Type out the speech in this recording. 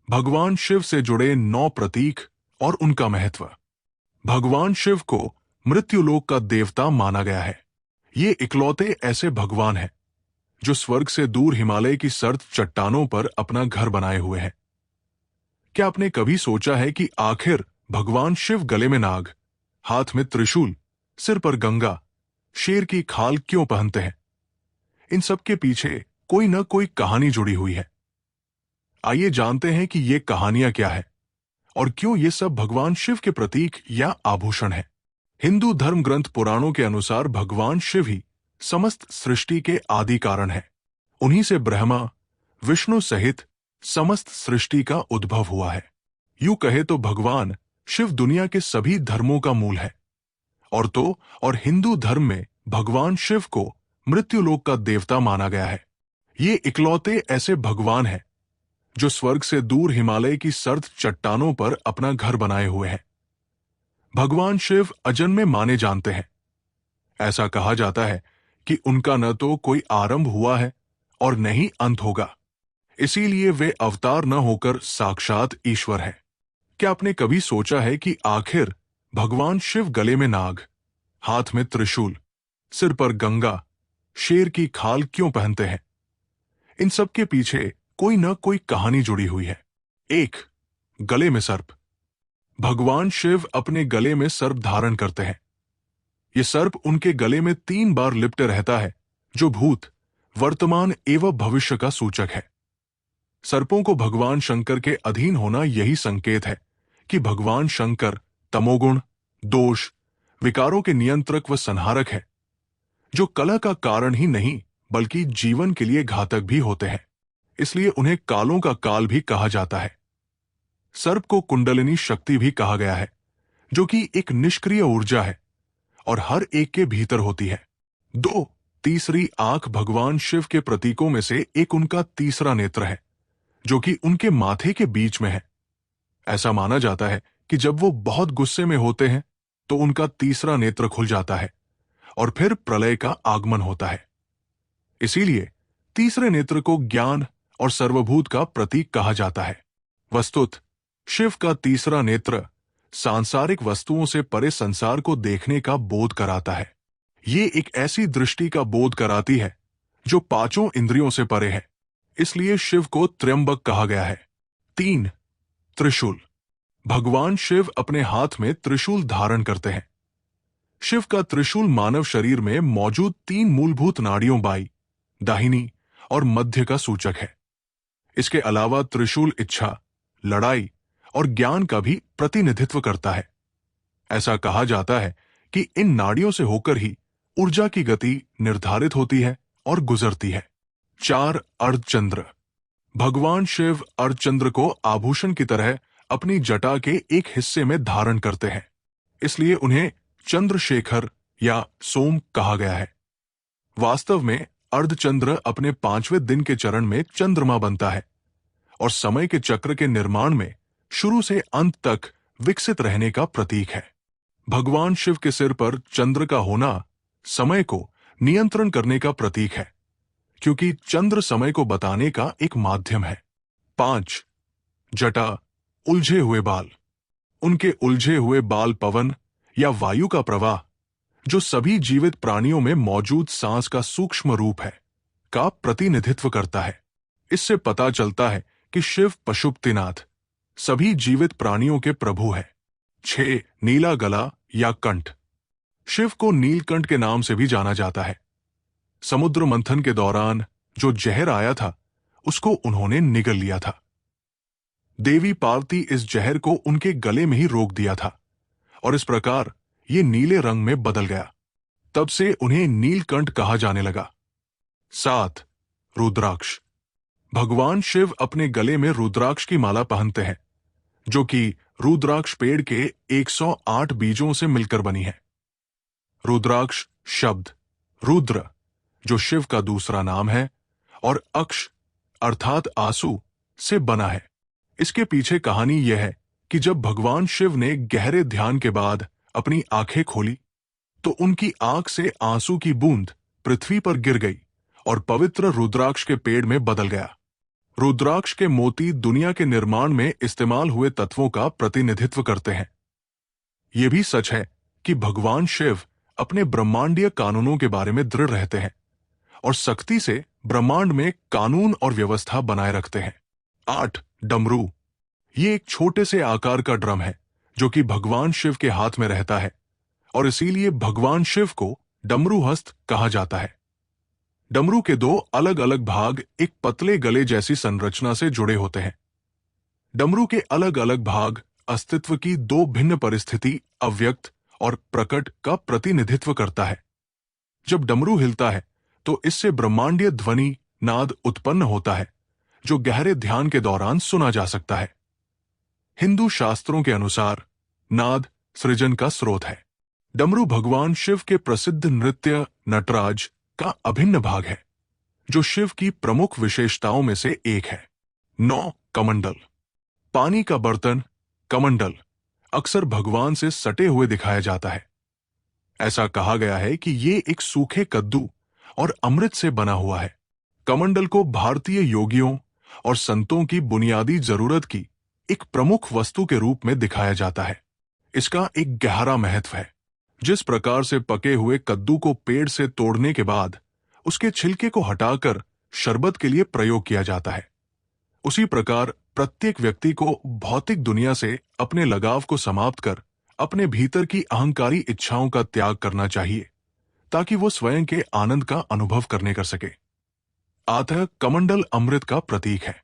भगवान शिव से जुड़े 9 प्रतीक और उनका महत्व। भगवान शिव को मृत्युलोक का देवता माना गया है। ये इकलौते ऐसे भगवान हैं जो स्वर्ग से दूर हिमालय की सर्द चट्टानों पर अपना घर बनाए हुए हैं। क्या आपने कभी सोचा है कि आखिर भगवान शिव गले में नाग, हाथ में त्रिशूल, सिर पर गंगा, शेर की खाल क्यों पहनते हैं? इन सब के पीछे कोई न कोई कहानी जुड़ी हुई है। आइए जानते हैं कि ये कहानियां क्या है और क्यों ये सब भगवान शिव के प्रतीक या आभूषण हैं। हिंदू धर्म ग्रंथ पुराणों के अनुसार भगवान शिव ही समस्त सृष्टि के आदि कारण हैं। उन्हीं से ब्रह्मा, विष्णु सहित समस्त सृष्टि का उद्भव हुआ है। यूं कहे तो भगवान शिव दुनिया के सभी धर्मों का मूल है। और हिंदू धर्म में भगवान शिव को मृत्युलोक का देवता माना गया है। ये इकलौते ऐसे भगवान हैं जो स्वर्ग से दूर हिमालय की सर्द चट्टानों पर अपना घर बनाए हुए हैं। भगवान शिव अजन्मे माने जानते हैं। ऐसा कहा जाता है कि उनका न तो कोई आरंभ हुआ है और न ही अंत होगा। इसीलिए वे अवतार न होकर साक्षात ईश्वर हैं। क्या आपने कभी सोचा है कि आखिर भगवान शिव गले में नाग, हाथ में त्रिशूल, सिर पर गंगा, शेर की खाल क्यों पहनते हैं? इन सब के पीछे कोई न कोई कहानी जुड़ी हुई है। 1. गले में सर्प। भगवान शिव अपने गले में सर्प धारण करते हैं। यह सर्प उनके गले में 3 बार लिपटे रहता है, जो भूत, वर्तमान एवं भविष्य का सूचक है। सर्पों को भगवान शंकर के अधीन होना यही संकेत है कि भगवान शंकर तमोगुण, दोष, विकारों के नियंत्रक व संहारक है, जो कलह का कारण ही नहीं बल्कि जीवन के लिए घातक भी होते हैं। इसलिए उन्हें कालों का काल भी कहा जाता है। सर्प को कुंडलिनी शक्ति भी कहा गया है, जो कि एक निष्क्रिय ऊर्जा है और हर एक के भीतर होती है। 2. तीसरी आंख। भगवान शिव के प्रतीकों में से एक उनका तीसरा नेत्र है, जो कि उनके माथे के बीच में है। ऐसा माना जाता है कि जब वो बहुत गुस्से में होते हैं तो उनका तीसरा नेत्र खुल जाता है और फिर प्रलय का आगमन होता है। इसीलिए तीसरे नेत्र को ज्ञान और सर्वभूत का प्रतीक कहा जाता है। वस्तुतः शिव का तीसरा नेत्र सांसारिक वस्तुओं से परे संसार को देखने का बोध कराता है। ये एक ऐसी दृष्टि का बोध कराती है जो 5 इंद्रियों से परे है। इसलिए शिव को त्र्यंबक कहा गया है। 3. त्रिशूल। भगवान शिव अपने हाथ में त्रिशूल धारण करते हैं। शिव का त्रिशूल मानव शरीर में मौजूद 3 मूलभूत नाड़ियों बाई, दाहिनी और मध्य का सूचक है। इसके अलावा त्रिशूल इच्छा, लड़ाई और ज्ञान का भी प्रतिनिधित्व करता है। ऐसा कहा जाता है कि इन नाड़ियों से होकर ही ऊर्जा की गति निर्धारित होती है और गुजरती है। 4. अर्धचंद्र। भगवान शिव अर्धचंद्र को आभूषण की तरह अपनी जटा के एक हिस्से में धारण करते हैं। इसलिए उन्हें चंद्रशेखर या सोम कहा गया है। वास्तव में अर्धचंद्र अपने 5वें दिन के चरण में चंद्रमा बनता है और समय के चक्र के निर्माण में शुरू से अंत तक विकसित रहने का प्रतीक है। भगवान शिव के सिर पर चंद्र का होना समय को नियंत्रण करने का प्रतीक है, क्योंकि चंद्र समय को बताने का एक माध्यम है। 5. जटा, उलझे हुए बाल। उनके उलझे हुए बाल पवन या वायु का प्रवाह, जो सभी जीवित प्राणियों में मौजूद सांस का सूक्ष्म रूप है, का प्रतिनिधित्व करता है। इससे पता चलता है कि शिव पशुपतिनाथ सभी जीवित प्राणियों के प्रभु है। 6. नीला गला या कंठ। शिव को नीलकंठ के नाम से भी जाना जाता है। समुद्र मंथन के दौरान जो जहर आया था, उसको उन्होंने निगल लिया था। देवी पार्वती इस जहर को उनके गले में ही रोक दिया था और इस प्रकार ये नीले रंग में बदल गया। तब से उन्हें नीलकंठ कहा जाने लगा। 7. रुद्राक्ष। भगवान शिव अपने गले में रुद्राक्ष की माला पहनते हैं, जो कि रुद्राक्ष पेड़ के 108 बीजों से मिलकर बनी है। रुद्राक्ष शब्द रुद्र, जो शिव का दूसरा नाम है, और अक्ष अर्थात आंसू से बना है। इसके पीछे कहानी यह है कि जब भगवान शिव ने गहरे ध्यान के बाद अपनी आंखें खोली तो उनकी आंख से आंसू की बूंद पृथ्वी पर गिर गई और पवित्र रुद्राक्ष के पेड़ में बदल गया। रुद्राक्ष के मोती दुनिया के निर्माण में इस्तेमाल हुए तत्वों का प्रतिनिधित्व करते हैं। यह भी सच है कि भगवान शिव अपने ब्रह्मांडीय कानूनों के बारे में दृढ़ रहते हैं और सख्ती से ब्रह्मांड में कानून और व्यवस्था बनाए रखते हैं। 8. डमरू। ये एक छोटे से आकार का ड्रम है जो कि भगवान शिव के हाथ में रहता है और इसीलिए भगवान शिव को डमरू हस्त कहा जाता है। डमरू के दो अलग अलग भाग एक पतले गले जैसी संरचना से जुड़े होते हैं। डमरू के अलग अलग भाग अस्तित्व की दो भिन्न परिस्थिति, अव्यक्त और प्रकट, का प्रतिनिधित्व करता है। जब डमरू हिलता है तो इससे ब्रह्मांडीय ध्वनि, नाद उत्पन्न होता है जो गहरे ध्यान के दौरान सुना जा सकता है। हिंदू शास्त्रों के अनुसार नाद सृजन का स्रोत है। डमरू भगवान शिव के प्रसिद्ध नृत्य नटराज का अभिन्न भाग है जो शिव की प्रमुख विशेषताओं में से एक है। 9. कमंडल। पानी का बर्तन कमंडल अक्सर भगवान से सटे हुए दिखाया जाता है। ऐसा कहा गया है कि ये एक सूखे कद्दू और अमृत से बना हुआ है। कमंडल को भारतीय योगियों और संतों की बुनियादी जरूरत की एक प्रमुख वस्तु के रूप में दिखाया जाता है। इसका एक गहरा महत्व है। जिस प्रकार से पके हुए कद्दू को पेड़ से तोड़ने के बाद उसके छिलके को हटाकर शरबत के लिए प्रयोग किया जाता है, उसी प्रकार प्रत्येक व्यक्ति को भौतिक दुनिया से अपने लगाव को समाप्त कर अपने भीतर की अहंकारी इच्छाओं का त्याग करना चाहिए ताकि वो स्वयं के आनंद का अनुभव करने कर सके। अतः कमंडल अमृत का प्रतीक है।